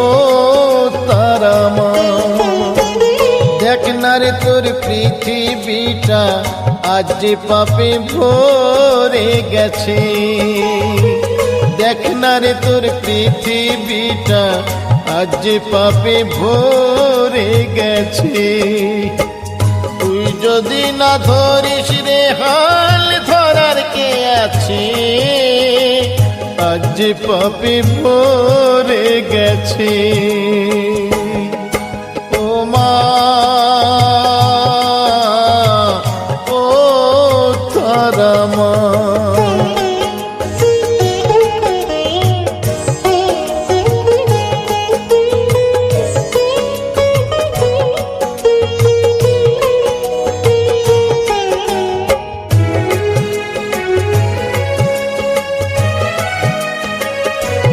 ও তারা মা, দেখ না রে তোর পৃথিবীটা আজ যে পাপে ভরে গেছে। দেখ না রে তোর পৃথিবীটা আজ যে পাপে ভরে গেছে। তুই যদি না ধরিস রে হাল ধরার কে আছে, আজ যে পাপে ভরে গেছে।